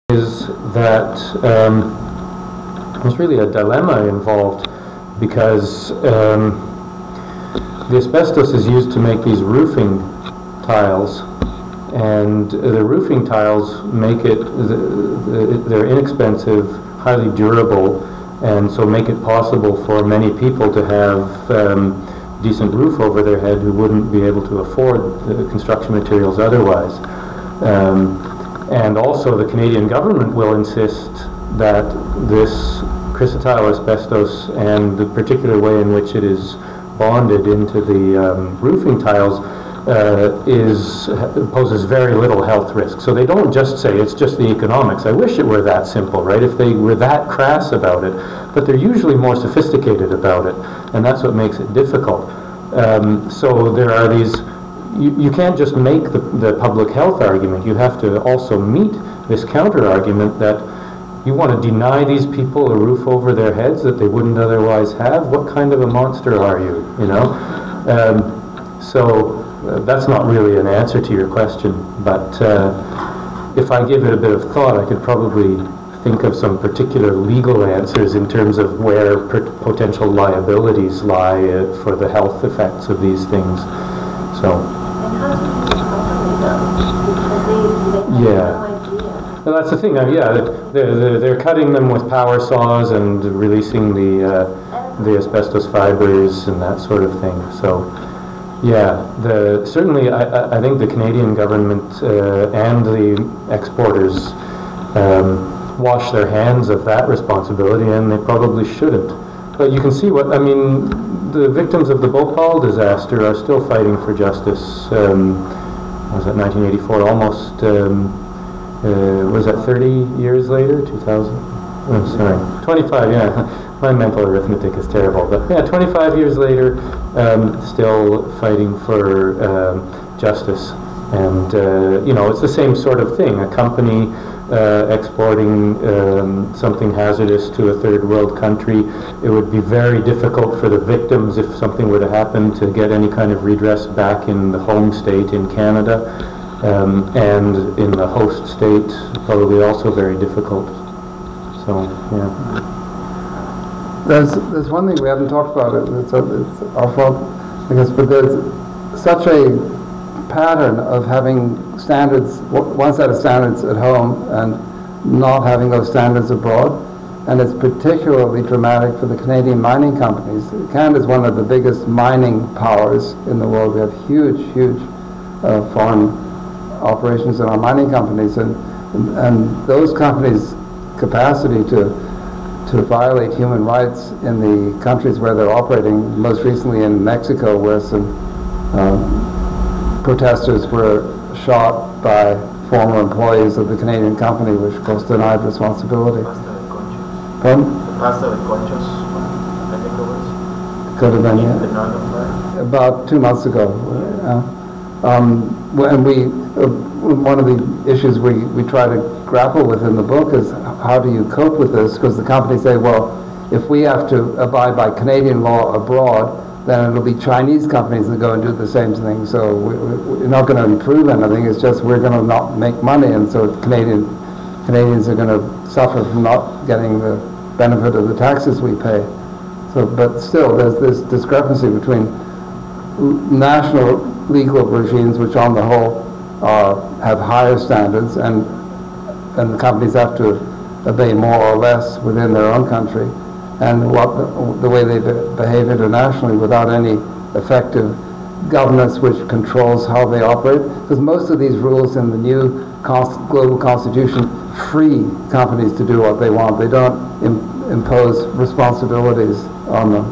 is that there's really a dilemma involved, because the asbestos is used to make these roofing tiles, and the roofing tiles make it, they're inexpensive, highly durable, and so make it possible for many people to have decent roof over their head who wouldn't be able to afford the construction materials otherwise. And also the Canadian government will insist that this chrysotile asbestos and the particular way in which it is bonded into the roofing tiles poses very little health risk. So they don't just say it's just the economics. I wish it were that simple, right? If they were that crass about it, but they're usually more sophisticated about it, and that's what makes it difficult. So there are these, you can't just make the public health argument. You have to also meet this counter argument that you want to deny these people a roof over their heads that they wouldn't otherwise have. What kind of a monster are you, you know? That's not really an answer to your question, but if I give it a bit of thought, I could probably think of some particular legal answers in terms of where potential liabilities lie for the health effects of these things. So. And how do you properly though? Because they have no idea. Well, that's the thing. They're cutting them with power saws and releasing the asbestos fibers and that sort of thing. So. Yeah, certainly I think the Canadian government and the exporters wash their hands of that responsibility, and they probably shouldn't. But you can see what, I mean, the victims of the Bhopal disaster are still fighting for justice. Was it 1984? Almost, was that 30 years later? 2000? Oh, sorry, 25, yeah. My mental arithmetic is terrible, but yeah, 25 years later, still fighting for justice. And, you know, it's the same sort of thing. A company exporting something hazardous to a third world country, it would be very difficult for the victims, if something were to happen, to get any kind of redress back in the home state in Canada. And in the host state, probably also very difficult. So, yeah. There's one thing we haven't talked about. It's our fault, because but there's such a pattern of having standards, one set of standards at home, and not having those standards abroad, and it's particularly dramatic for the Canadian mining companies. Canada is one of the biggest mining powers in the world. We have huge foreign operations in our mining companies, and those companies' capacity to violate human rights in the countries where they're operating, most recently in Mexico, where some protesters were shot by former employees of the Canadian company, which of course denied responsibility. Pardon? The pasta with conchos, I think it was. Could have been, yeah. About 2 months ago. And one of the issues we try to grapple with in the book is how do you cope with this? Because the companies say, well, if we have to abide by Canadian law abroad, then it'll be Chinese companies that go and do the same thing. So we're not going to improve anything. It's just we're going to not make money, and so Canadians are going to suffer from not getting the benefit of the taxes we pay. So, but still, there's this discrepancy between national legal regimes, which on the whole have higher standards, and the companies have to obey more or less within their own country, and the way they behave internationally without any effective governance which controls how they operate. Because most of these rules in the new global constitution free companies to do what they want. They don't impose responsibilities on them.